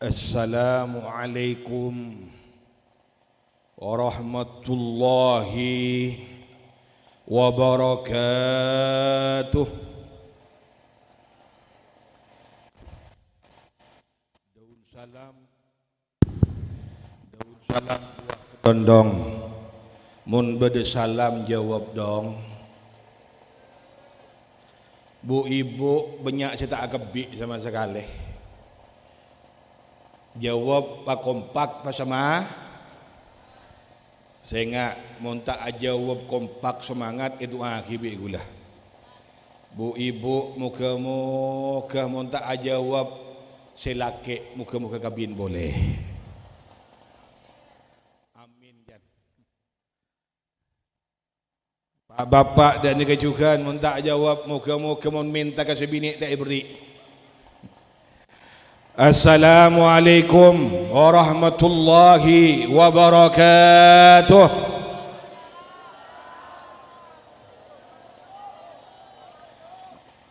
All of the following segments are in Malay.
Assalamualaikum warahmatullahi wabarakatuh. Daun salam tondong. Mun bade salam jawab dong. Bu ibu banyak saya tak kebik sama sekali. Jawab pak kompak pas sama. Saya ingat mun tak jawab kompak semangat itu kibik gula. Bu ibu muka-muka mun tak jawab selake muka-muka kabin boleh. Amin jan. Pak bapak dan kecukan mun tak jawab muka-muka mun minta kasih bini tak beri. Assalamualaikum warahmatullahi wabarakatuh.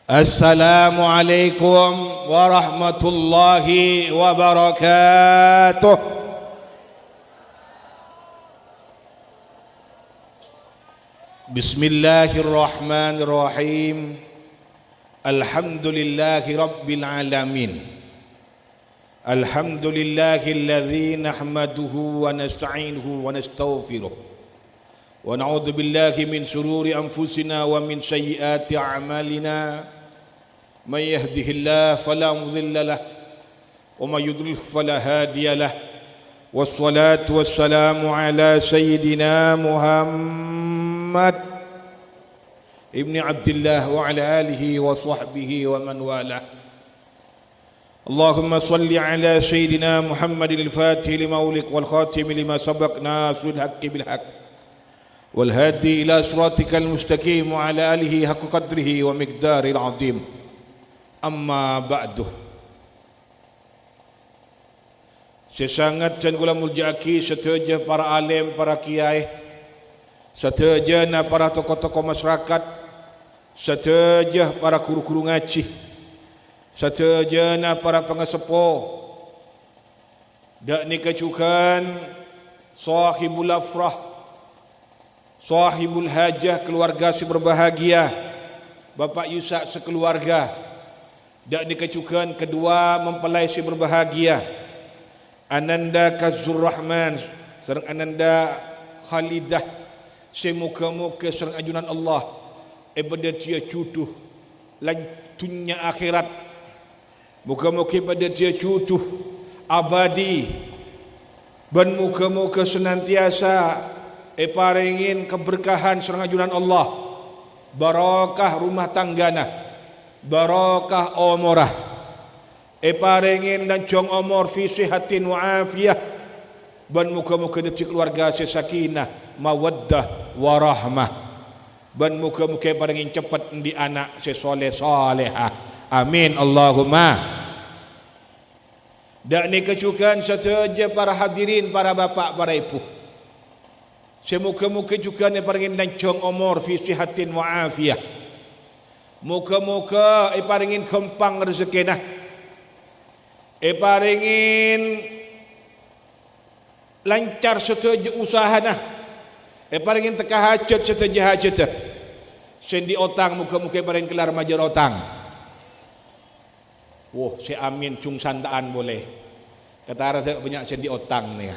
Assalamualaikum warahmatullahi wabarakatuh. Bismillahirrahmanirrahim. Alhamdulillahi rabbil alamin. الحمد لله الذي نحمده ونستعينه ونستغفره ونعوذ بالله من شرور أنفسنا ومن سيئات أعمالنا من يهده الله فلا مضل له ومن يضلل فلا هادي له والصلاة والسلام على سيدنا محمد ابن عبد الله وعلى آله وصحبه ومن والاه. اللهم صل على سيدنا محمد الفاتح لما أغلق والخاتم لما سبق ناصر الحق بالحق والهادي إلى صراطك المستقيم وعلى آله حق قدره ومقداره العظيم. أما بعد. Sesangat dan kula muljaki setuju para alim, para kiai, setuju para tokoh-tokoh masyarakat, setuju para guru-guru ngaji, satujana para pengesepuh, dak ni kecukan sahibul afrah, sahibul hajah, keluarga si berbahagia, Bapak Yusak sekeluarga, dak ni kecukan kedua mempelai si berbahagia, Ananda Kazur Rahman serang Ananda Khalidah si muka-muka serang ajunan Allah ibadah dia cutuh lantunya akhirat. Muka-muka pada dia cutuh abadi dan muka-muka senantiasa paringin keberkahan serang ajunan Allah, barakah rumah tanggana, barakah umurah, paringin dan jong umur fi sihatin wa afiyah, dan muka-muka dia keluarga sesakinah mawaddah warahmah, dan muka-muka paringin cepat di anak sesoleh salehah. Amin Allahumma. Dan ni kecukan saja para hadirin, para bapak, para ibu. Semuka-muka juga ni paringin lancong umur fi sihatin wa afiyah. Muka-muka paringin kempang rezeki nah. Paringin lancar saja usaha nah. Paringin teka hajat saja hajat. Sendi otang muka-muka paringin kelar majar otang. Wah, si amin cung sandaan boleh. Kata ada banyak sendi otang ni.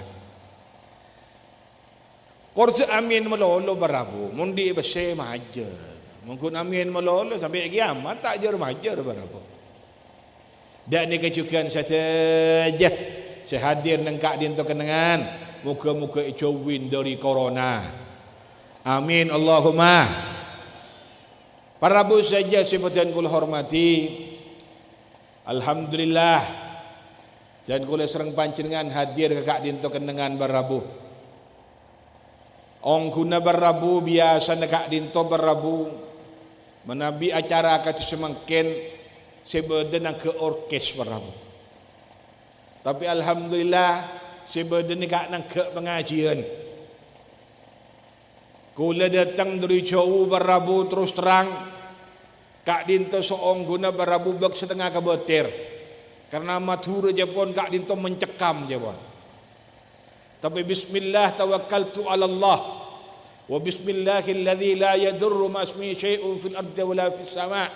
Korse amin melolo berabu, mundi bese majer. Mungkin amin melolo sampai kiamat tak jar majer berabu. Dan ni kecukan saja sehadir nengkak di untuk kenangan. Muka-muka icowin dari corona. Amin Allahumma. Para rabu saja seperti kul hormati. Alhamdulillah. Dan kula serang panjenengan hadir kakak dinto kenengan barabu. Ong kuna barabu biasa nekak dinto barabu. Menabi acara kata semangkin sebeden ke orkes barabu. Tapi alhamdulillah sebeden nekak nang ke pengajian. Kula datang dari jauh barabu terus terang. Kak dinto soong guna barabu bak setengah kebetir. Karena matur je pun kak dinto mencekam je pun. Tapi bismillah tawakkaltu ala Allah. Wa bismillahilladzi la yadurru ma ismihi syai'un fil ardi wala fis sama'.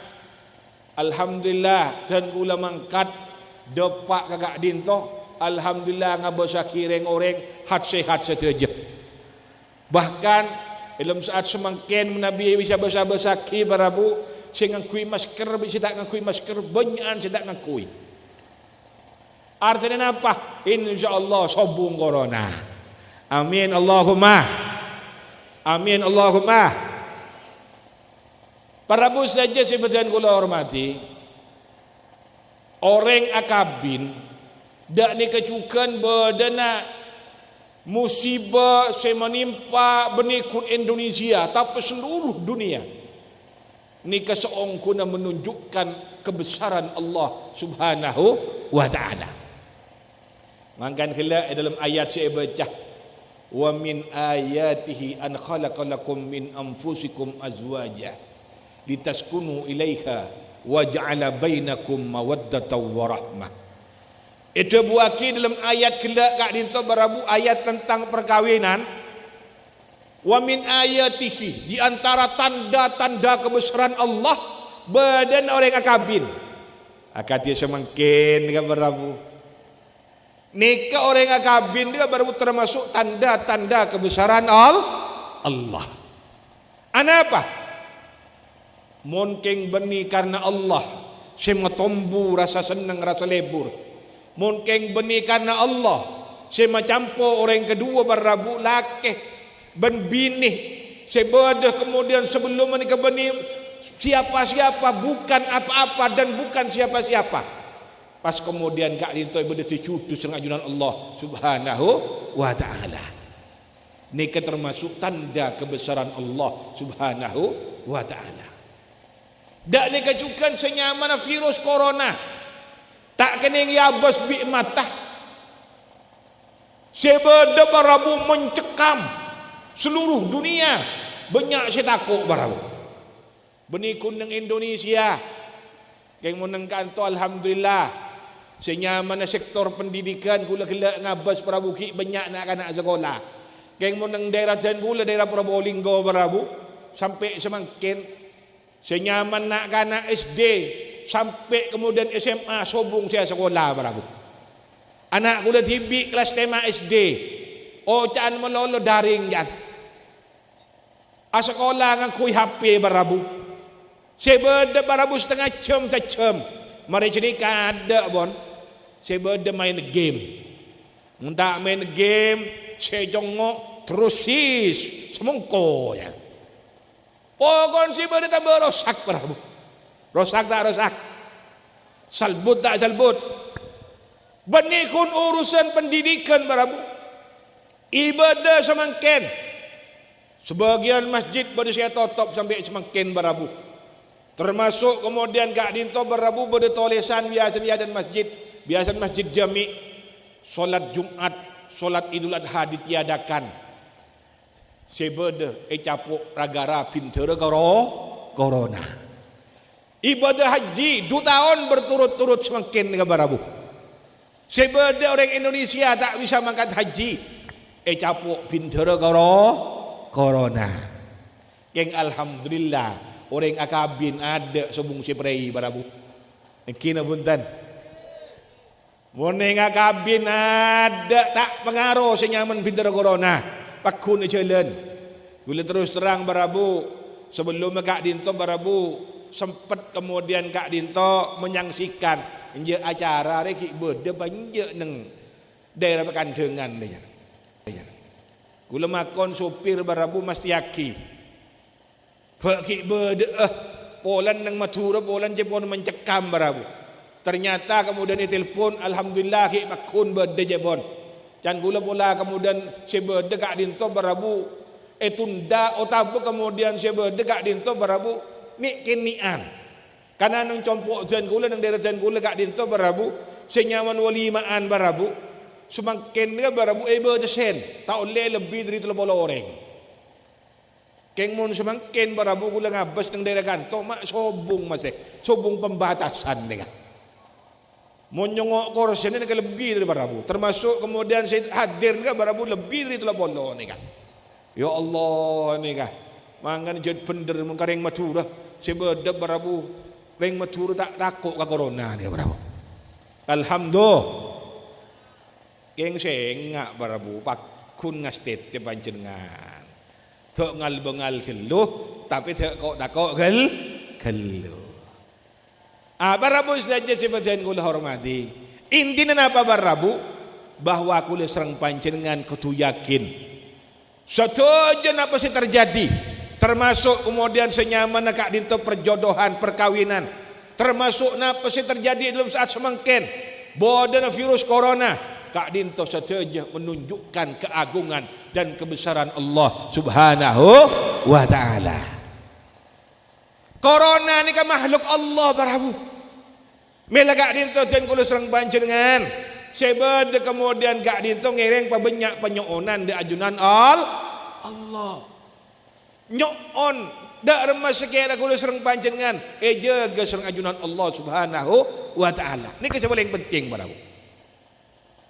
Alhamdulillah sen kula mangkat depak kakak dinto. Alhamdulillah ngabosaki reng-oreng hat sehat saja. Bahkan dalam saat semangkin Nabi bisa besar-besaki barabu sing ngakui masker bisa tak ngakui masker banyakan saya tak ngakui. Artinya apa? Insyaallah sobung corona. Amin Allahumma. Amin Allahumma. Barabu saja sebenarnya kula hormati. Orang akabin dak ni kecukan berdana musibah yang menimpa benikun Indonesia tapi seluruh dunia. Ni keseong kuna menunjukkan kebesaran Allah Subhanahu wa taala. Mangkan kelak dalam ayat saya baca wa min ayatihi an khalaqalakum min anfusikum azwaja litaskunu ilaiha wa ja'ala bainakum mawaddatan wa rahmah. Itu buaki dalam ayat kelak kak dinto barabu ayat tentang perkawinan. Wa min ayatihi, di antara tanda-tanda kebesaran Allah badan orang akabin. Akatia semangkin dengan barabu. Nikah orang akabin dia barabu termasuk tanda-tanda kebesaran Allah. Anapa? Mungkin beni karena Allah. Saya tombu rasa senang rasa lebur. Mungkin beni karena Allah. Saya campur orang kedua barabu laki ben bini sebedah kemudian sebelum menikah beni siapa-siapa bukan apa-apa dan bukan siapa-siapa. Pas kemudian kak dinto ibu dicutus dengan ajunan Allah Subhanahu wa taala. Nikah termasuk tanda kebesaran Allah Subhanahu wa taala. Dak nikah juga senyaman virus corona. Tak kening yabas bi matah. Sebedah barabu mencekam seluruh dunia. Banyak saya takut barabu. Benikun ng Indonesia. Kaya munang kanto alhamdulillah. Senyaman sektor pendidikan kula kelak ngabas barabu ki banyak nak anak sekolah. Kaya munang daerah dan kula daerah Probolinggo barabu sampai semangkin senyaman nak anak SD sampai kemudian SMA sobung saya sekolah barabu. Anak kula tibi kelas 5 SD. Oh caan melolo daring jan. Sekolah ngakui HP barabu. Sebeda barabu setengah jam sejam. Mari cerita ada bon. Sebeda main game. Muntak main game, saya jongok terus sis semongko ya. Pokon sebeda tambah rosak barabu. Rosak tak rosak. Salbut tak salbut. Benikun urusan pendidikan barabu. Ibadah semangkin. Sebagian masjid baru saya tutup sampai semangkin barabu. Termasuk kemudian kak dinto barabu pada tolesan biasa dan masjid. Biasa masjid jami. Solat Jumat, solat Idul Adha ditiadakan. Sebeda capuk ragara pinter corona. Ibadah haji 2 tahun berturut-turut semangkin dengan barabu. Sebeda orang Indonesia tak bisa mangkat haji. Capuk pinter corona. Keng alhamdulillah orang akabin ada sebung siprei barabu. Kina buntan. Moneng akabin ada tak pengaruh senyaman pinter corona. Pakun jalan. Gula terus terang barabu sebelum kak dinto barabu sempat kemudian kak dinto menyaksikan je acara reki berde banyak neng daerah Pekandengan dia. Gula makon sopir barabu mesti yaki. Pakik berde polan nang matura polan je pon mencekam barabu. Ternyata kemudian ditelepon alhamdulillah ki makun berde je pon. Can gula pola kemudian si berde kak dinto barabu tunda otabu kemudian si berde kak dinto barabu ni kenian. Karena nang compok jan gula nang daerah jan gula kak dinto barabu senyaman walimaan barabu. Semakin dia barabu berde sen. Tak boleh lebih dari 30 orang. Keng mon semakin barabu gula ngabas nang daerah kanto mak sobung masih. Sobung pembatasan dengan. Menyongok kursi ni kan lebih dari barabu. Termasuk kemudian saya hadir kan barabu lebih dari telah bolo ni kan. Ya Allah ni kan. Mangan jadi bener mengkareng matura. Sebab barabu reng matura tak takut ke corona ni barabu. Alhamdulillah. Keng sengak barabu pakun ngastet ke panjenengan. Tok ngal bengal keluh tapi tok kok keluh. Barabu saja sebagian kula hormati. Intinya apa barabu? Bahwa kula serang panjenengan kudu yakin. Satuja apa sih terjadi? Termasuk kemudian senyaman kak dinto perjodohan, perkawinan. Termasuk apa sih terjadi dalam saat semangkin. Bodan virus corona. Kak dinto satuja menunjukkan keagungan dan kebesaran Allah Subhanahu wa ta'ala. Corona ni kan makhluk Allah barabu. Mela kak dinto jen kula serang panjenengan. Sebab kemudian kak dinto ngereng pabanyak penyoonan di ajunan Allah. Nyoon dak remas sekira kula serang panjenengan. Jaga serang ajunan Allah Subhanahu wa ta'ala. Ni kesal paling penting barabu.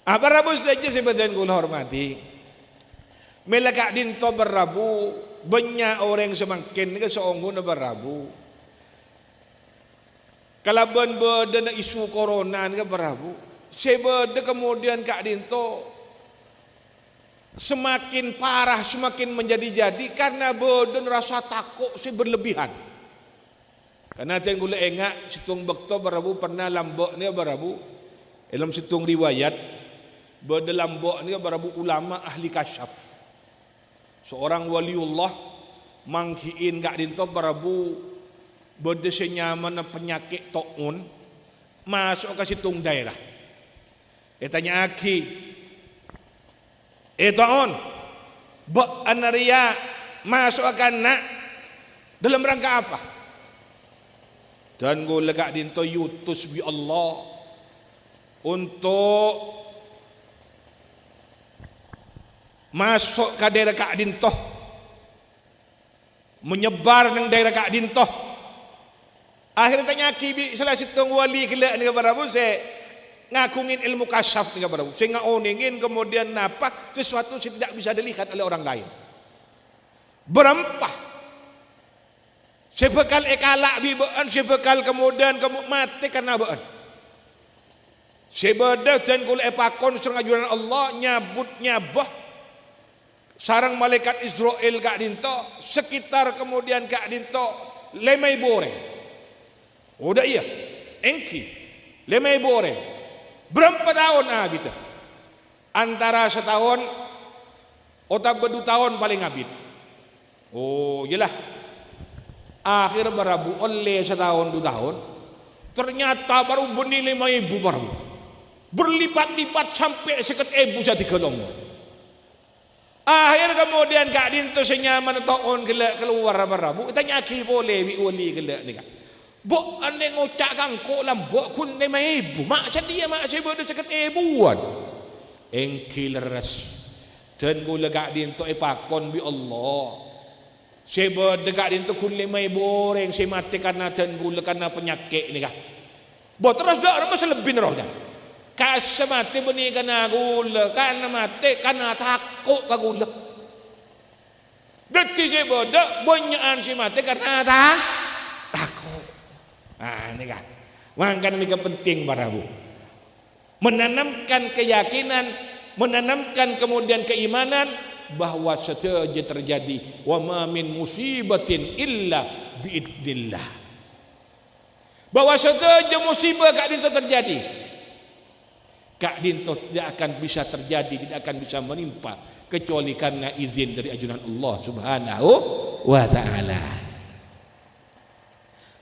Barabu saja sebagian kula hormati. Mela kak dinto barabu banyak orang semakin ni seonggo na barabu. Kalaban beda na isu corona ni barabu. Sebab kemudian kak dinto semakin parah, semakin menjadi-jadi karena beda rasa takut si berlebihan. Karena jangan gula engak situng bekto barabu pernah lambok ni barabu. Dalam situng riwayat beda lambok ni barabu ulama ahli kasyaf. Seorang waliullah mangkiin kak dinto barabu berdesa nyaman penyakit to'un masuk ke situng daerah. Dia tanya aki, to'un bak anaria masuk akan nak dalam rangka apa? Dan gula kak dinto yutus bi Allah untuk masuk ke daerah kak dintoh, menyebar di daerah kak dintoh. Akhirnya tanya kibi salah situng wali kelak ni barabu saya ngakungin ilmu kasyaf ni barabu. Saya ngaoningin kemudian nampak sesuatu yang tidak bisa dilihat oleh orang lain. Berempah. Sebekal ekalak bibaan, sebekal kemudian kamu mati karena baan. Sebeda dan kul epakon serang ajuran Allah nyabut nyabah sarang malaikat Israel kak dinto sekitar kemudian kak dinto lemai bore. Udah iya, engki lemai bore. Berapa tahun kita? Antara setahun atau berdua tahun paling abid. Oh, jelah. Akhir barabu oleh setahun 2 tahun. Ternyata baru bernilai 5.000 barabu. Berlipat-lipat sampai 1.000 jadi kelong. Akhir kemudian kak dinto senyaman tahun keluar barabu. Tanya ki boleh bi wali kelak ni kak. Bok ane ngocak kangko lambok kun 5.000. Mak sedia mak saya bodoh 1.000-an. Engkil ras. Dan gula kak dinto pakon bi Allah. Sebab dekat dinto kun 5.000 orang saya mati karena dan gula karena penyakit ni kak. Bok terus dak remas lebih rohnya. Kas mati benih karena gula, karena mati karena takut ke gula. Detik saya bodoh banyakan si mati karena takut. Ini kan. Makanya ini penting barabu. Menanamkan keyakinan, menanamkan kemudian keimanan bahwa saja terjadi wa ma min musibatin illa biidnillah. Bahwa saja musibah kak dinto terjadi. Kak dinto tidak akan bisa terjadi, tidak akan bisa menimpa kecuali karena izin dari ajunan Allah Subhanahu wa ta'ala.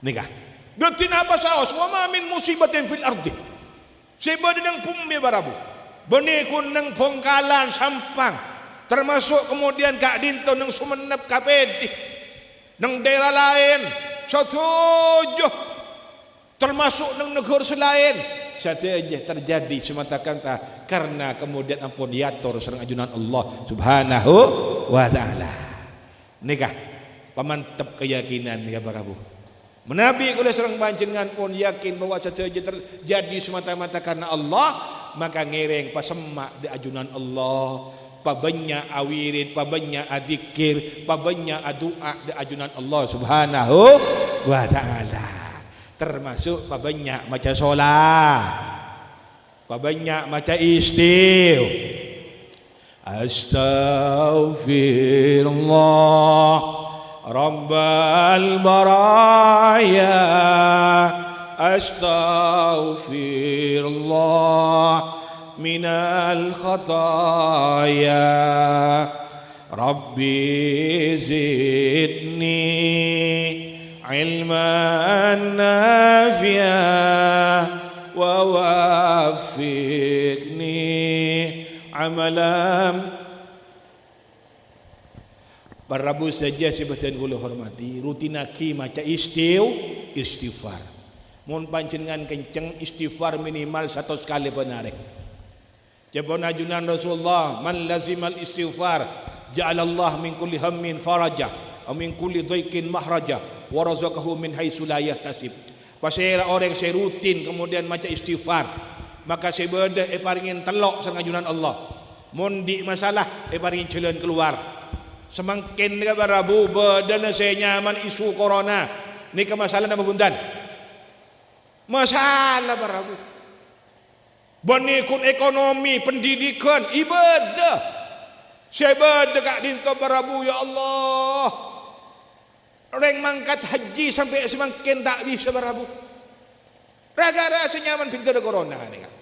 Nikah. Ganti apa saos? Wa ma min musibatin fil ardi. Sebab nang pumi barabu. Benih kun nang bongkalan sampang. Termasuk kemudian kak dinto nang sumenep kapedi. Nang daerah lain. Satujuh. Termasuk nang negara selain. Saja terjadi semata-mata karena kemudian ampun diatur serang ajunan Allah Subhanahu wa ta'ala. Nikah. Pemantap keyakinan nikah barabu. Menabi kula serang panjenengan pun yakin bahwa saja terjadi semata-mata karena Allah, maka ngereng pasemak di ajunan Allah, pabanyak awirid, pabanyak adzikir, pabanyak doa di ajunan Allah Subhanahu wa taala. Termasuk pabanyak maca solat, pabanyak maca Astaghfirullah Rabbal baraya, Astaghfirullah minal khataya, Rabbi zidni ilman nafi'an wa waffiqni amalan. Barabu saja sebagian gula hormati rutinaki maca istighfar. Mun panjenengan kenceng istighfar minimal 100 kali penarek. Jabon ajunan Rasulullah, man lazimal istighfar ja'alallah min kulli hammin faraja wa min kulli dhaiqin mahraja wa razaqahu min haitsu la yahtasib. Pasal orang saya rutin kemudian maca istighfar, maka saya berde paringin telok sang ajunan Allah. Mun di masalah paringin jalan keluar. Semakin ka barabu badan saya nyaman isu corona ni ke masalah nama bundan masalah barabu bonikun ekonomi pendidikan ibadah saya berdekat dinto barabu ya Allah orang mangkat haji sampai semakin tak bisa barabu gara-gara saya nyaman pintu corona ni kan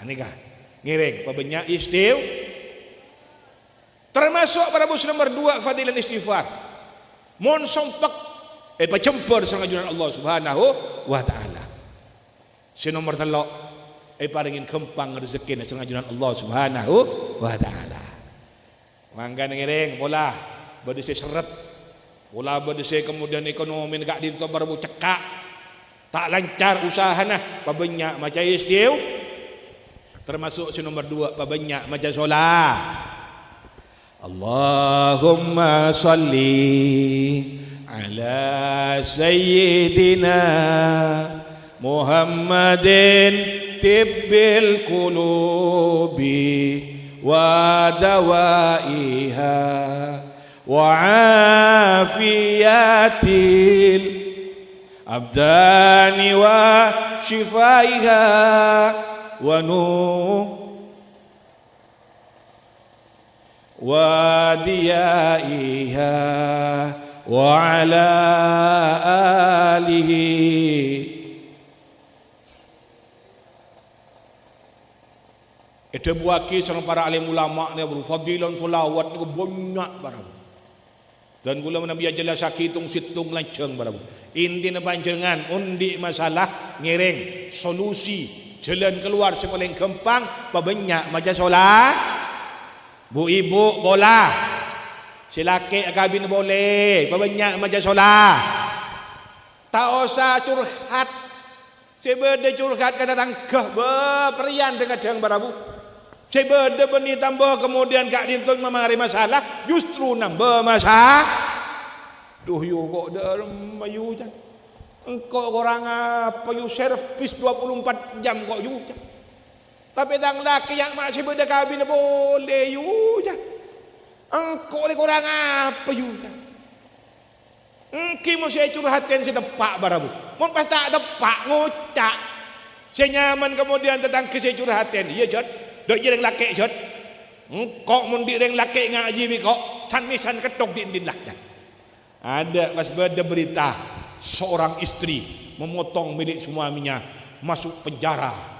ni kan ngiring pabanyak termasuk pada bus nomor 2 fadilan istighfar. Mon sompak pacempur sang ajunan Allah Subhanahu wa taala. Si nomor 3 paringin kempang rezeki sang ajunan Allah Subhanahu wa taala. Mangga ngiring bola badese seret. Bola badese kemudian ekonomi gak dinto barbu cekak. Tak lancar usahana pabanyak maca istighfar. Termasuk si nomor 2 pabanyak maca solat. Allahumma salli ala sayyidina Muhammadin tibbil qulubi wa dawaiha wa afiyatil abdani wa shifaiha wa وديائها وعلى آله itu buaki sang para alim ulama ni berfadilan solawat ni banyak barabu dan gula Nabi jelas sakitung situng lanceng barabu intina panjenengan undi masalah ngereng solusi jalan keluar sing paling gampang pabanyak maca solat. Bu ibu bola, si laki kabin boleh, banyak maca solat. Tak usah curhat, si berde curhat kena tangkah berian dengan yang barabu. Si berde beni tambah kemudian kak dintun memari masalah, justru nambah masalah. Duh yu kok dalam mayu jan, engkau orang apa yu servis 24 jam kok yu jan. Tapi dang laki yang masih berdekabin boleh yuja. Engkau ni kurang apa yuja. Engkau mesti curhatin si tepak barabu. Mun pas tak tepak ngucak. Si nyaman kemudian tentang ke si curhatin. Iya jod. Dok je laki jod. Engkau mun di laki ngaji bi kok tan misan ketok di lah. Ada pas berita seorang istri memotong milik suaminya masuk penjara.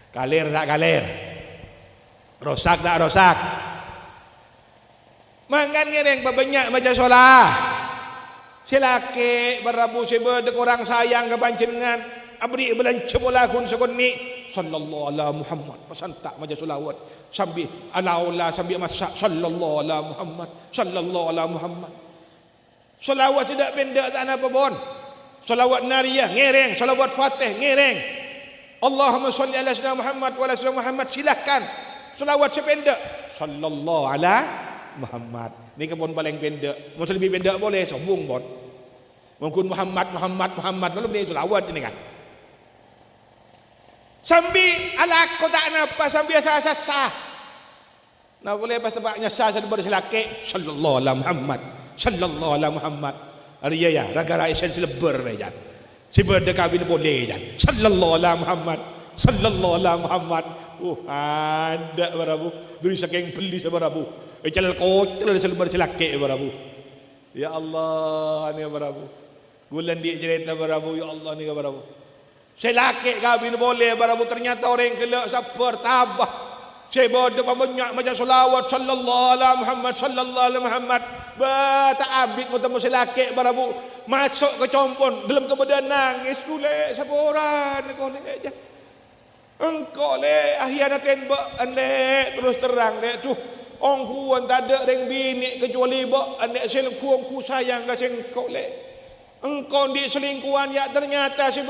Kalir tak kalir, rosak tak rosak. Mangkan ngereng banyak baca solat. Si laki berabu si berdek orang sayang ke panjenengan. Abri belanja bola kun sekuni. Sallallahu ala Muhammad. Pesan tak baca solawat. Sambil ala Allah sambil masak. Sallallahu ala Muhammad. Sallallahu ala Muhammad. Solawat tidak pendek tak apa pun. Solawat nariyah ngereng. Solawat fatih ngereng. Allahumma salli ala sayyidina Muhammad wa ala sayyidina Muhammad, silahkan selawat sependek sallallahu ala Muhammad. Ni kan paling pendek. Mau lebih pendek boleh sombong bon. Mungkin Muhammad malu beli selawat ini kan. Sambil ala ko tak napa sambil sah. Nah boleh pas tempatnya sah sedar selaki sallallahu alaihi Muhammad. Ari ya raga isen seleber ya. Si berdeka bin boleh ya. Sallallahu alaihi Muhammad. Ada barabu. Duri saking beli barabu. Ecel kotel seleber selaki barabu. Ya Allah ni barabu. Bulan dia cerita barabu ya Allah ni barabu. Selaki kawin boleh barabu ternyata orang kelak sabar tabah. Saya bodoh banyak macam selawat sallallahu alaihi Muhammad. Tak abid mutamu selaki barabu masuk ke compon dalam kemudian nangis kule siapa orang kau ni aja. Engkau le ahianaten ba ande terus terang le tu. Ong kuan tak ada reng bini kecuali ba ande selingkuh ku sayang ka sengkau le. Engkau di selingkuhan ya ternyata si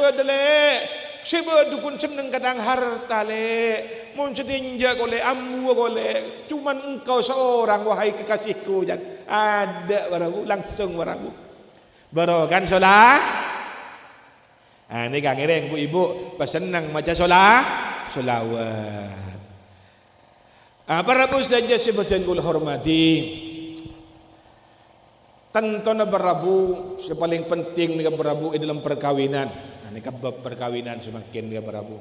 berdukun seneng kadang harta le mun setinja kole ambu kole cuman engkau seorang wahai kekasihku jan ada barabu langsung barabu barokan solah ini kang ereng bu ibu pas senang maca solawat barabu saja sebutan kul hormati. Tentona berabu sepaling penting nih berabu dalam perkawinan. Ini kabab perkawinan semakin dia berabu.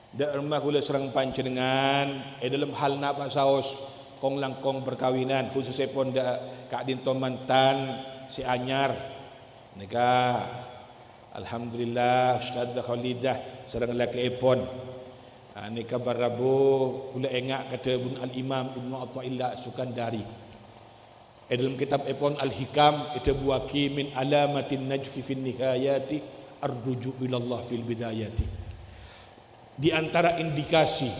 Da rumah kula serang panjenengan dalam hal napa saos kong langkong perkawinan khususnya pun da Kak Dinto mantan si anyar. Nika alhamdulillah Ustaz Khalidah serang laki ipon. Nika berabu kula engak kata Bun Al Imam Ibnu Athaillah Sukandari. Dalam kitab Epon Al-Hikam itu buaki min alamatin najhi fin nihayati arruju ilallah fil bidayati. Di antara indikasi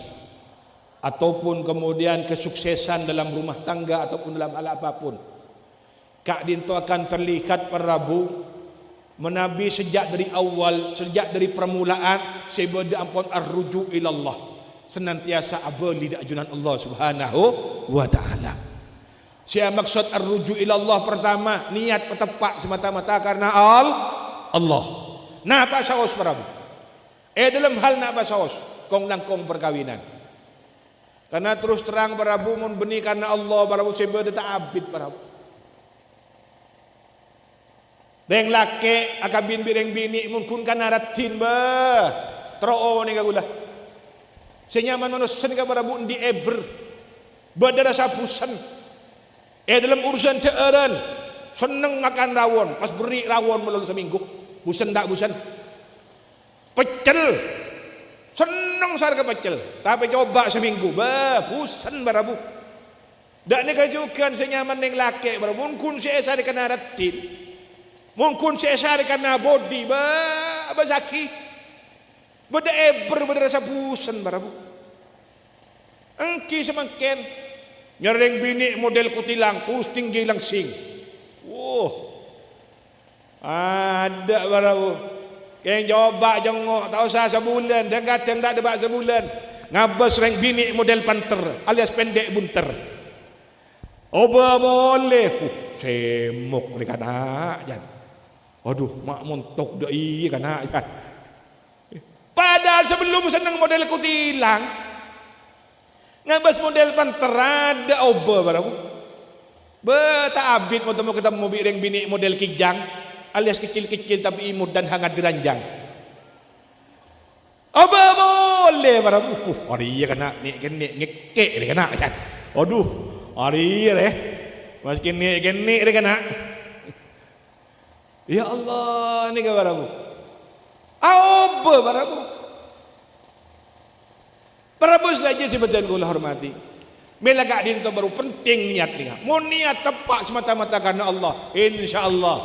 ataupun kemudian kesuksesan dalam rumah tangga ataupun dalam hal apapun, Kak Dinto akan terlihat perabu menabi sejak dari awal, sejak dari permulaan sebeda ampun arruju ilallah, senantiasa abali di ajunan Allah Subhanahu wa taala. Saya maksud arruju ilallah pertama niat tepat semata-mata karena Allah. Napa saos berabu? Dalam hal napa saos kong langkong perkawinan. Karena terus terang berabu mun beni karena Allah berabu sebeda tak abid berabu. Reng laki akabin bireng bini mun kun kana ratin ba. Troo ni kagula. Senyaman manusia ni berabu di eber. Badara sapusan. Dalam urusan teeran seneng makan rawon pas beri rawon melalui seminggu busan tak busan pecel seneng sar ke pecel tapi coba seminggu busan barabu dak ni kajukan senyaman neng laki barabu mungkin si esar kena ratin mungkin si esar kena body bazaki beda eber beda rasa busan barabu engki semakin nyereng bini model kutilang kus tinggi langsing. Ada barabu. Keng coba jengok tak usah sebulan, dan kadang tak ada sebulan. Ngabas reng bini model panter alias pendek bunter. Oba boleh. Semok ni kana jan. Aduh, mak montok doi kana jan. Padahal sebelum seneng model kutilang ngabas model panter ada oba barabu. Tak abid kita mau bireng bini model kijang alias kecil-kecil tapi imut dan hangat diranjang. Oba boleh barabu. Hari ya kena nek ngekek dia kena kan. Aduh, hari ya Mas nek dia kena. Ya Allah ni ke barabu. Oba barabu. Berabu saja sebenarnya kula hormati. Mela Kak Dinto baru penting niat ni. Mau niat tepat semata-mata karena Allah. InsyaAllah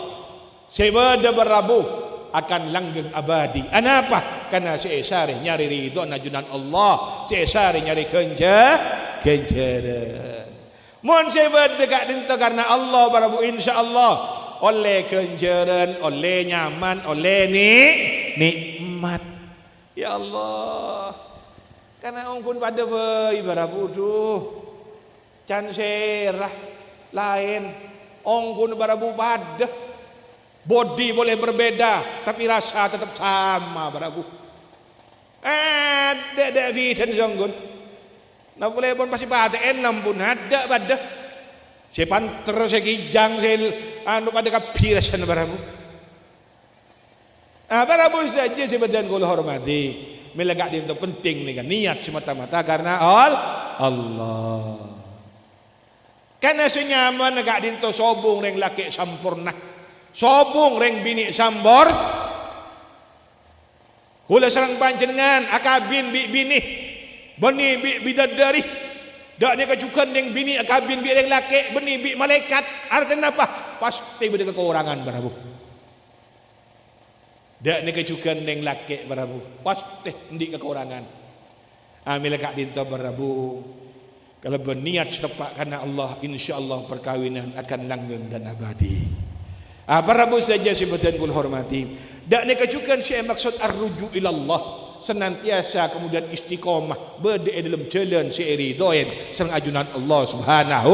sebeda berabu akan langgeng abadi. Kenapa? Karena seesari nyari ridho najunan Allah, seesari nyari kenjaran. Mohon sebeda Kak Dinto karena Allah berabu insyaallah oleh kenjaran, oleh nyaman, oleh nikmat. Ya Allah. Karena ongkun pada berabu tuh can serah lain ongkun berabu pada Body boleh berbeza, tapi rasa tetap sama barabu. Ada vitan jonggon. Nak boleh pun pasti pada enam pun ada pada. Si panter, si kijang, si anu pada kapirasan barabu. Barabu saja sebagian kul hormati. Melegak itu penting nih kan niat semata-mata karena Allah. Karena senyaman negak dinto sobung reng laki sampurna, sobung reng bini sambor. Kula serang panjenengan akabin bini, beni bidadari. Dak ni kecukan reng bini akabin bi reng laki, beni bi malaikat. Artinya apa? Pasti ada kekurangan barabu. Dak ni kecukan reng laki barabu. Pasti ndi kekurangan. Amil kak dinto barabu. Kalau berniat setepak karena Allah, insya-Allah perkawinan akan langgeng dan abadi. Barabu saja sebutan kul hormati. Dak ni kecukan saya maksud ar-ruju ila Allah, senantiasa kemudian istiqomah berada dalam jalan seiridoen sang ajunan Allah Subhanahu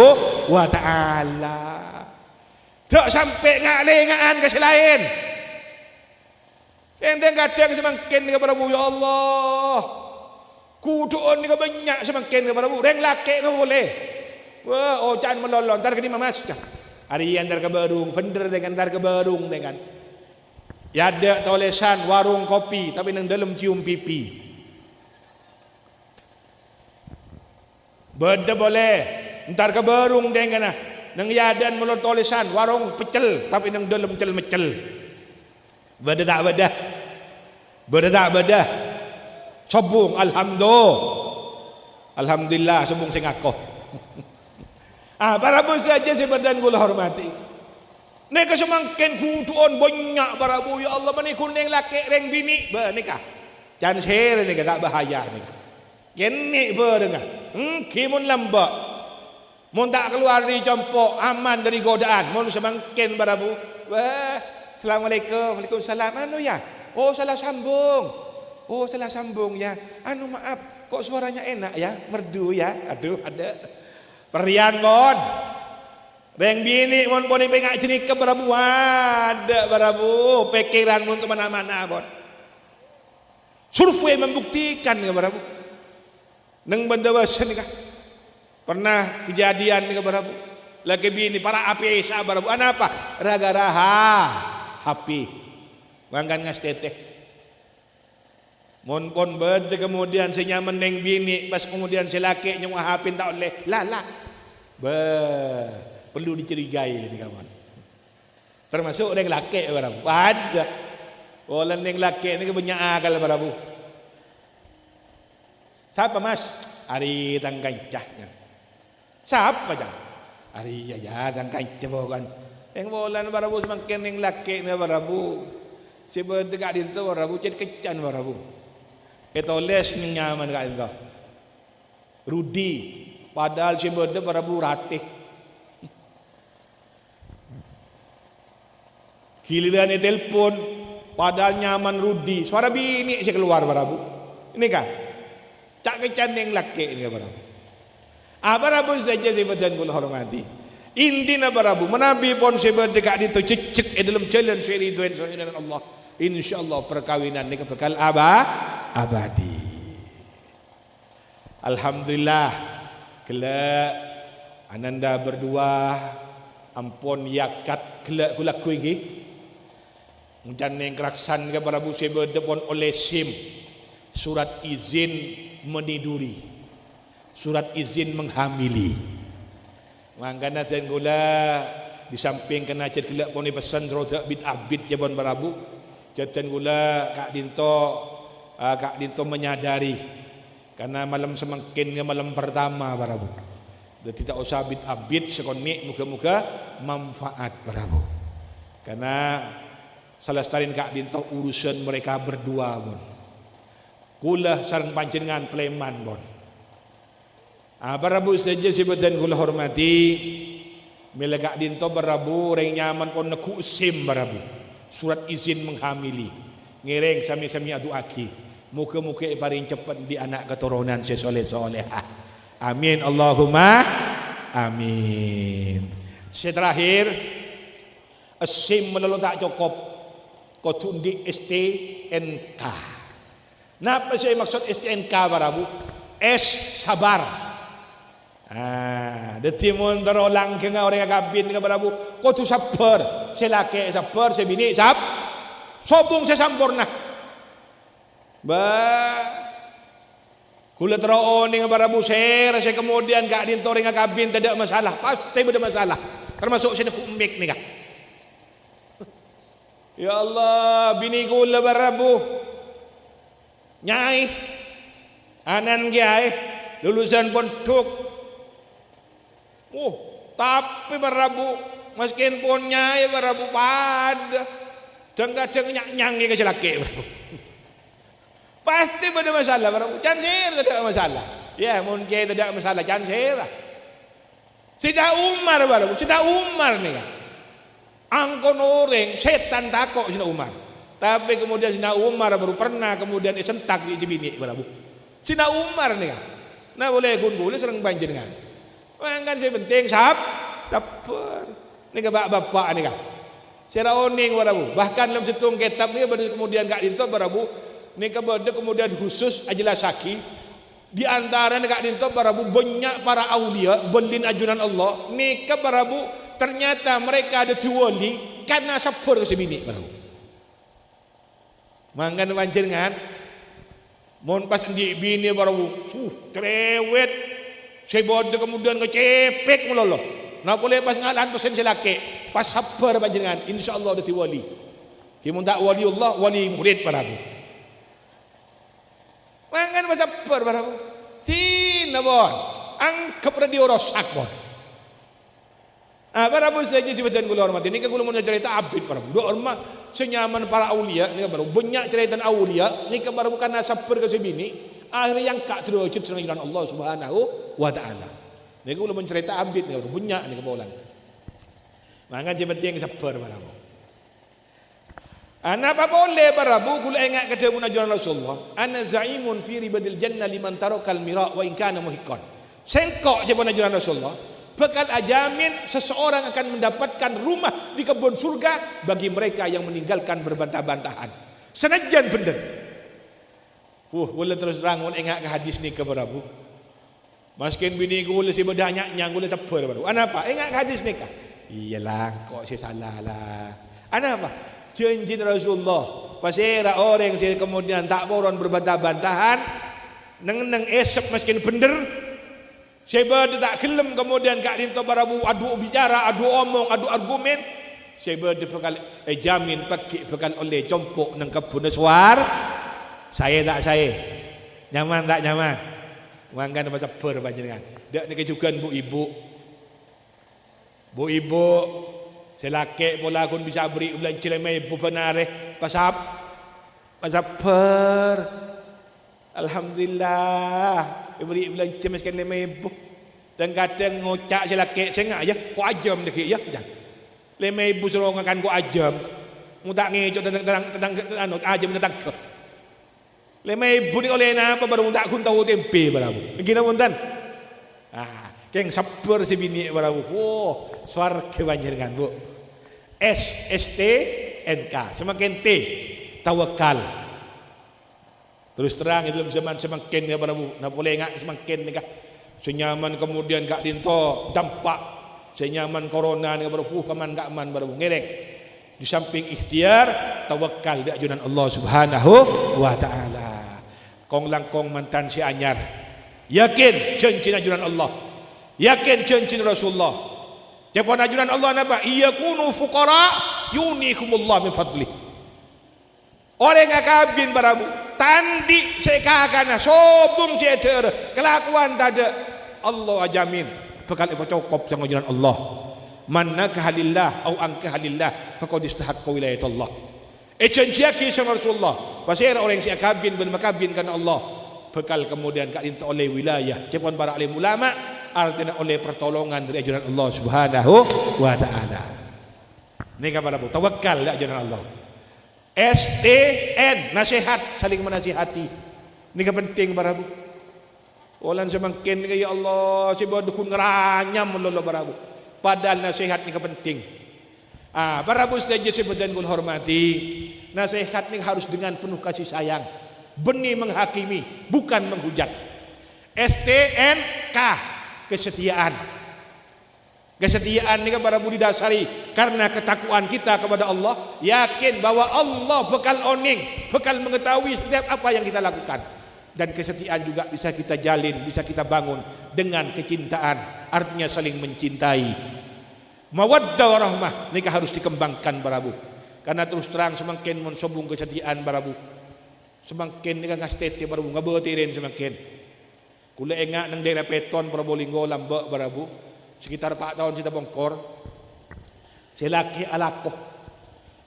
wa taala. Tak sampai ngak-lengaan ke selain. Endeng kadang semakin kepada ya Allah. Kuduan ni banyak semakin kepada reng laki no boleh. Wah, oh jangan melolong ntar ke di mamas. Hari antar ke barung, bener dengan antar ke barung dengan. Ya ada tulisan warung kopi tapi nang dalam cium pipi. Beda boleh. Ntar ke barung dengan nang yadan melon tulisan warung pecel tapi nang dalam mecel. Beda tak beda. Beda tak beda. Sobung alhamdulillah sobung sing akoh. Para bos saja sebadan kula hormati. Nek semakin kuduon banyak para bu ya Allah mani kuning laki reng bini be nikah. Jan share ni tak bahaya ni. Kene be dengar. Kimun lambak. Mun tak keluar dari compok aman dari godaan. Mun semakin para bu. Wah, assalamualaikum. Waalaikumsalam. Anu ya? Oh salah sambung. Oh salah sambung ya. Anu maaf, kok suaranya enak ya, merdu ya. Aduh ada. Perian mon. Reng bini mon poni pengak jenik ke barabu ada barabu. Pikiran mon kemana-mana mon. Survei membuktikan ke barabu. Neng bandawasan nikah. Pernah kejadian ke barabu. Laki bini para api isa barabu. Apa? Raga-raha. Hapi. Mangkan ngas teteh. Mon pon berde kemudian senyaman neng bini pas kemudian si laki nyung hapin tak oleh lala perlu dicurigai ni kawan termasuk neng laki barabu ada orang neng laki ni punya akal barabu siapa mas hari tang kancah siapa jang hari ya tang kancah bukan yang bolan barabu semakin neng laki ni barabu si berde kat dintu barabu ced kecan barabu. Kita les nyaman kat engkau. Rudi, padahal si berde barabu ratih. Giliran ni telpon, padahal nyaman Rudi. Suara bini si keluar barabu. Ini kan? Cak kecan yang laki ini barabu. Barabu saja si badan kul hormati. Intina barabu, menabi pun si berde kat itu cecek dalam jalan siri tuan dengan Allah. InsyaAllah perkawinan ni kebekal abadi. Alhamdulillah. Kelak ananda berdua ampun yakat kelak kulaku ini. Macam yang keraksan ke barabu sebe depon oleh SIM. Surat izin meniduri. Surat izin menghamili. Mangkana tenggula di samping kena ced kelak pun pesan rozak bid abid jabon barabu. Jatan gula Kak Dinto menyadari karena malam semakin ke malam pertama barabu. Dan tidak usah abid sekonik muka-muka manfaat barabu. Karena salah stalin Kak Dinto urusan mereka berdua pun. Kula sareng panjenengan pleman pun. Barabu saja sebutan kula hormati. Mila Kak Dinto barabu reng nyaman pun neku SIM barabu. Surat izin menghamili. Ngereng sami-sami adu aki. Muka-muka paling cepat di anak keturunan sesoleh-solehah. Amin Allahumma amin. Terakhir, SIM melolo tak cukup. Kau tundi STNK. Napa saya maksud STNK barabu? S sabar. Detimun terolang ke orang kabin ke barabu. Kau tu sabar. Saya laki sabar, saya bini sobung saya sampurna. Kula teroo ni barabu saya kemudian gak dintori dengan kabin tidak masalah. Pasti ada masalah. Termasuk saya nak umbik ni kah. Ya Allah, bini kula barabu nyai anan kiai lulusan pondok. Tapi barabu maskin pun nyai barabu pada kadang-kadang nyang ke celake barabu. Pasti ada masalah barabu. Cansir tidak masalah. Ya, mungkin tidak masalah cansir. Sida Umar barabu, Sida Umar ni kan. Angkon orang setan takut Sina Umar. Tapi kemudian Sina Umar baru pernah kemudian sentak di bini barabu. Sina Umar ni kan. Nah boleh boleh sering banjir kan. Kan saya penting sabar. Ni ke bapak ni kan. Secara oning barabu. Bahkan dalam situng kitab ni kemudian gak dinto barabu. Ni kemudian khusus ajelas saki. Di antara ni gak dinto barabu banyak para aulia belin ajunan Allah. Ni ke barabu ternyata mereka ada tiwali karena sabar ke sebini barabu. Manggan banjir kan. Mon pas di bini barabu. Cerewet. Saya bodoh kemudian kecepek melolo. Nak boleh pas ngalan pesen selake. Pas sabar banjir kan. InsyaAllah ada tiwali. Timun tak wali Allah, wali murid barabu. Manggan pas sabar barabu. Tina bon. Angkap radio rosak bon. Barabu saja sebetulnya gula hormat ini. Gula mau cerita abid barabu. Dua hormat senyaman para aulia. Ini barabu banyak cerita aulia. Ini barabu karena sabar ke sebini. Akhirnya yang kak terwujud dengan Allah Subhanahu wa Ta'ala. Ini gula mau cerita abid. Ini banyak ini kebawalan. Maka penting sabar barabu. Apa boleh barabu? Gula ingat ketemu najuran Rasulullah. Ana zaimun fi ribadil jannah liman tarakal mira' wa in kana muhiqqan. Sengkok je najuran Rasulullah. Bekal ajamin seseorang akan mendapatkan rumah di kebun surga bagi mereka yang meninggalkan berbantah-bantahan. Senajan benar. Boleh terus rangun ingat ke hadis ni ke barabu. Maskin bini gula si bedanya nyang gula sabar barabu. Apa? Ingat ke hadis ni kah? Iyalah, kok saya salah lah. Apa? Janji Rasulullah. Pasira orang yang kemudian tak boron berbantah-bantahan, neng esok maskin bener. Saya tak kelem kemudian kak dinto barabu adu bicara, adu omong, adu argumen. Saya bekal jamin pakai bekal oleh compok nang kebun suar. Saya tak saya. Nyaman tak nyaman. Manggan masa ber panjenengan. Dak nek juga bu ibu. Bu ibu selake pola kun bisa beri ulang cilemai bu benare pasap. Pasapper. Alhamdulillah. Beri ulang cemaskan lemai ibu. Dan kadang ngocak selake sengak ya. Kau ajam dek ya. Lemai ibu suruh ngakan kau ajam. Mu tak ngecok tentang ajam tentang ke. Lemai ibu ni oleh apa baru tak kun tahu tempe barabu. Begini punten. Keng sabar si bini barabu. Swarga panjenengan bu. STNK semakin T tawakal. Terus terang dalam zaman semakin ya barabu. Nak boleh ingat semakin ni kah. Senyaman kemudian gak dinto dampak senyaman corona ni barabu kaman gak aman barabu ngerek. Di samping ikhtiar tawakal di ajunan Allah Subhanahu wa Ta'ala. Kong langkong mantan si anyar. Yakin janji ajunan Allah. Yakin janji Rasulullah. Jepun ajunan Allah apa? Iyakunu fuqara yunikumullah min fadli. Orang yang kabin barabu tandi sekakana sobung seter kelakuan tada Allah ajamin bekal cukup sama ajunan Allah. Man nakahalillah au angkahalillah faqad istahaqqa wilayatullah. Janji sama Rasulullah. Pasal orang yang kabin bermakabin karena Allah bekal kemudian kak dinta oleh wilayah. Jepun para alim ulama artinya oleh pertolongan dari ajunan Allah Subhanahu wa Ta'ala. Ini kan barabu tawakal di ajunan Allah. STN nasihat saling menasihati. Ini kan penting barabu. Olan semakin ya Allah si bodukun ngeranyam melolo barabu. Padahal nasihat ini kan penting. Para bu saja sebutan kul hormati, nasihat ini harus dengan penuh kasih sayang, benih menghakimi, bukan menghujat. STNK, kesetiaan. Kesetiaan ini para bu didasari karena ketakwaan kita kepada Allah, yakin bahwa Allah bekal oning, bekal mengetahui setiap apa yang kita lakukan. Dan kesetiaan juga bisa kita jalin, bisa kita bangun dengan kecintaan, artinya saling mencintai. Mawaddah warahmah nikah harus dikembangkan para bu. Karena terus terang semakin mensobung kesetiaan para bu, semakin nikah ngastete para bu, ngabetirin semakin. Kula engak nang daerah Peton Probolinggo Lambek para bu, sekitar 4 tahun kita bongkor. Silaki alakoh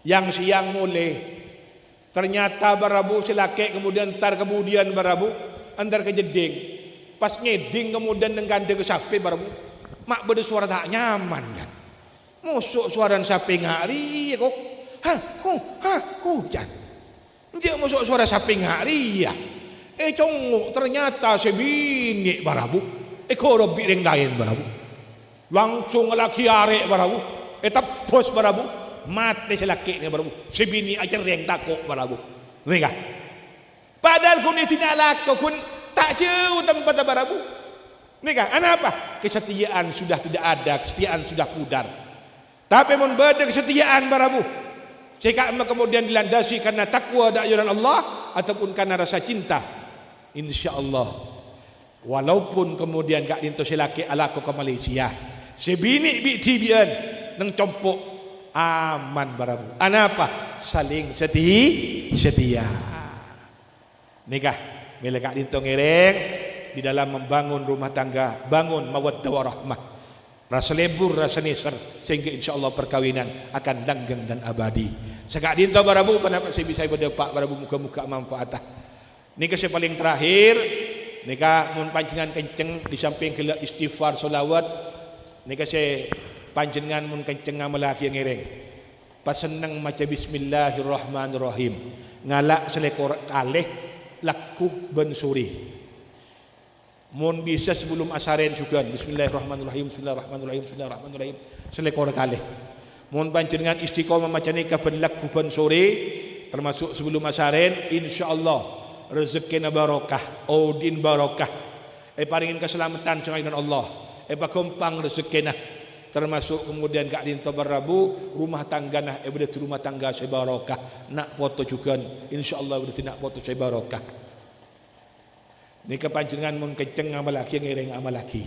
yang siang mulai. Ternyata barabu silake kemudian barabu antar ke jeding. Pas ngeding kemudian nenggande ke sapi barabu. Mak beda suara tak nyaman kan. Musuk suara sapi ngari kok. Hujan. Dia musuk suara sapi ngari ya. Congok ternyata sebini barabu. Korobi ring lain barabu. Langsung laki arek barabu. Tapos barabu. Mati selaki ni barabu. Sebini aja reng takok barabu. Mereka. Padahal kun tidak laku kun tak jauh tempat barabu. Mereka. Kenapa? Kesetiaan sudah tidak ada, kesetiaan sudah pudar. Tapi mun beda kesetiaan barabu. Jika kemudian dilandasi karena takwa dan ajaran Allah ataupun karena rasa cinta, insya-Allah walaupun kemudian gak dinto selaki alako ke Malaysia, sebini bitibian nang compok aman barabu. Anapa? Saling setia. Nikah bila kak dinto ngereng di dalam membangun rumah tangga, bangun mawaddah warahmah, rasa lebur, rasa nisar, sehingga insyaallah perkawinan akan langgeng dan abadi. Sekak dinto barabu pendapat saya bisa berdepak barabu muka-muka manfaatah. Nikah saya paling terakhir, nikah mun panjenengan kenceng di samping kela istighfar solawat, nikah saya panjenengan mun kenceng ngamal laki yang ngereng. Pas seneng maca bismillahirrahmanirrahim. Ngalak selekor kalih laku bensuri. Mun bisa sebelum asaren juga bismillahirrahmanirrahim, bismillahirrahmanirrahim, bismillahirrahmanirrahim selekor kalih. Mun panjenengan istiqomah maca nikah ben laku bensuri termasuk sebelum asaren, insyaallah rezekina barokah, odin barokah. Paringin keselamatan dengan Allah. Pakumpang rezekina. Termasuk kemudian kak dinto barabu rumah tangga nah berarti rumah tangga saya barokah, nak foto juga insyaallah berarti nak foto saya barokah. Nikah panjenengan mun kenceng amal laki ngereng amal laki.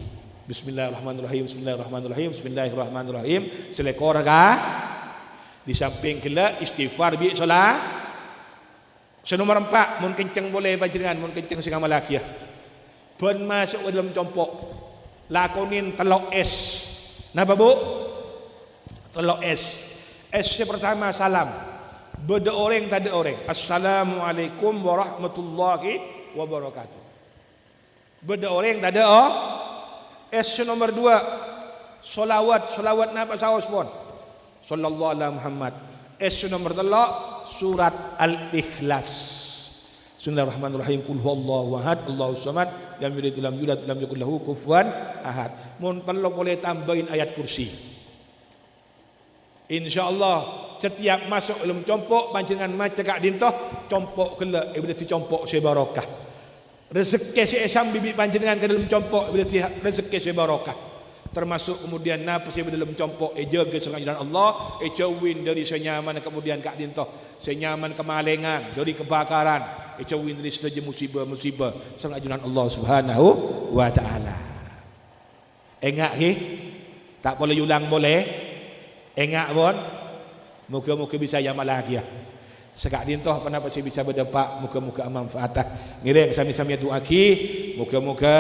Bismillahirrahmanirrahim, bismillahirrahmanirrahim, bismillahirrahmanirrahim. Selekor ka di samping kela istighfar bi salat. Senomor 4 mun kenceng boleh panjenengan mun kenceng sing amal laki ya. Ben masuk ke dalam compok. Lakonin telok es. Napa bu? Telok es. Esnya pertama salam. Beda orang tak ada orang. Assalamualaikum warahmatullahi wabarakatuh. Beda orang tak ada esnya nomor 2 solawat. Solawat napa saos pun? Sallallahu alaihi Muhammad. Esnya nomor 3 surat Al-Ikhlas. Bismillahirrahmanirrahim. Qul huwallahu ahad, Allahus samad, lam yalid walam yulad walam yakul lahu kufuwan ahad. Mun perlu boleh tambahin ayat kursi. Insyaallah setiap masuk dalam compok panjenengan maca kak dintoh compok kela berarti compok sebarokah. Rezeki si esam bibi panjenengan ke dalam compok berarti rezeki sebarokah. Termasuk kemudian napa sih dalam compok jaga sengajaran Allah, jauhin dari senyaman kemudian kak dintoh, senyaman kemalengan, dari kebakaran, jauhin dari segala musibah-musibah sengajaran Allah Subhanahu wa taala. Engak ke? Tak boleh ulang boleh. Engak pun. Muka-muka bisa yang malah lagi ya. Sekak dintoh kenapa saya bisa berdepak muka-muka manfaatah. Ngiring sami-sami doa ki. Muka-muka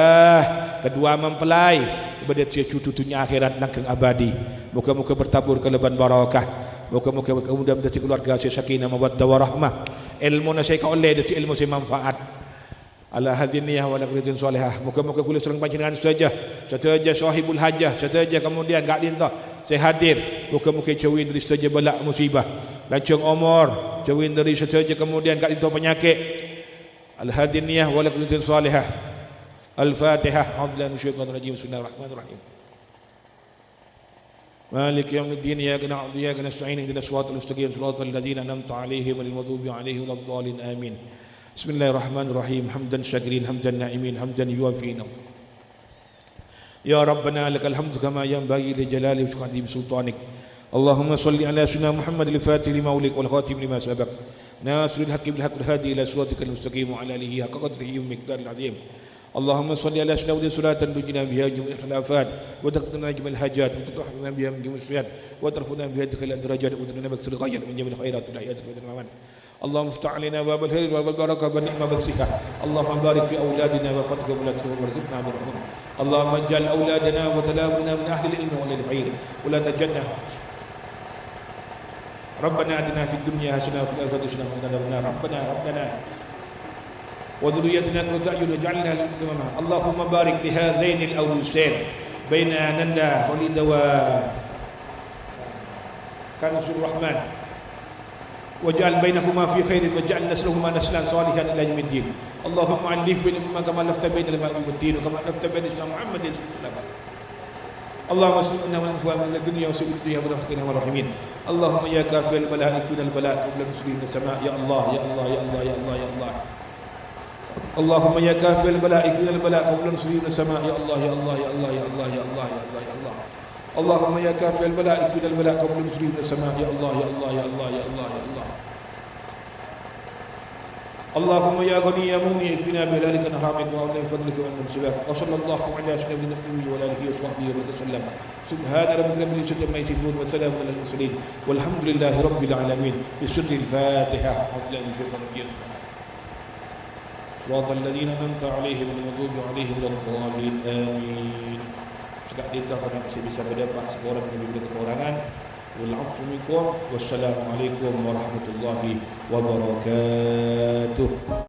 kedua mempelai berdetik cucu-cucunya akhirat langgeng abadi. Muka-muka bertabur keleban barakah. Muka-muka kemudian berdetik keluarga saya sakinah mawaddah warahmah. Ilmu na saya ka oleh detik ilmu saya manfaat. Ala hadiniyah wa lakulitin salihah. Muka-muka kulit serang panjenengan saja sahibul hajah saja kemudian gak dinta saya hadir. Muka-muka jauhin dari saja balak musibah lancung umur, jauhin dari saja kemudian gak dinta penyakit. Al hadiniyah wa lakulitin salihah. Al-Fatihah. A'udzubillahi minasyaitonir rajim. Bismillahirrahmanirrahim. مالك يوم الدين إياك نعبد وإياك نستعين اهدنا الصراط المستقيم صراط الذين أنعمت عليهم غير المغضوب عليهم ولا الضالين آمين. بسم الله الرحمن الرحيم. حمدا شاكرين حمدا نائمين حمدا يوافي نعمه. يا ربنا لك الحمد كما ينبغي لجلالك وقديم سلطانك. اللهم صل على سيدنا محمد الفاتح لما أغلق والخاتم لما سبق ناصر الحق بالحق الهادي إلى صراطك المستقيم وعلى آله حق قدره ومقداره العظيم. اللهم صل على سيدنا محمد صلاة تنجينا بها جميع الخلافات وتقضينا جميع الحاجات وتطهرنا بها من جميع السيئات وترفعنا بها تخيل الدرجات وتدنا بكسر الغايات من جميع الخيرات والحياة والممات. اللهم افتح علينا باب الخير والبركة والنعمة والصحة. اللهم بارك في أولادنا وفتح أولادنا وارزقنا برحمتك. اللهم اجعل أولادنا وتلامذنا من أهل العلم والخير ولا تجعلنا. ربنا آتنا في الدنيا حسنة وفي الآخرة حسنة وقنا عذاب النار. ربنا وذريتنا قرة أعين واجعلنا للمتقين إماما. اللهم بارك لهذين الأولوسين بين نندا وليد وكنز الرحمن واجعل بينهما في خير واجعل نسلهما نسلا صالحا إلى يوم الدين. اللهم ألف بينهما كما ألفت بين الماء والدين وكما ألفت بين إسلام محمد صلى الله عليه وسلم. اللهم اسلمنا من اخواننا من الدنيا وسلم الدنيا برحمتك يا الراحمين. اللهم يا كافي البلاء اكفنا البلاء قبل نزول السماء. يا الله يا الله يا الله يا الله يا الله. اللهم يا كافي البلاء اكفنا البلاء قبل نزول السماء. يا الله يا الله يا الله يا الله يا الله يا الله يا الله. اللهم يا كافي البلاء اكفنا البلاء قبل نزول السماء. يا الله يا الله يا الله يا الله يا الله. اللهم يا غني يا مغني اكفنا بهلالك نهامك وعلى فضلك ومن سواك. وصلى الله على سيدنا النبي وعلى اله وصحبه وسلم. سبحان ربك رب العزة عما يصفون وسلام على المرسلين والحمد لله رب العالمين. بسر الفاتحة. صراط الذين أنعمت عليهم غير المغضوب عليهم ولا الضالين آمين. Sekarang kita akan masih bisa berdebat seorang yang berbeda kekurangan. Wassalamualaikum warahmatullahi wabarakatuh.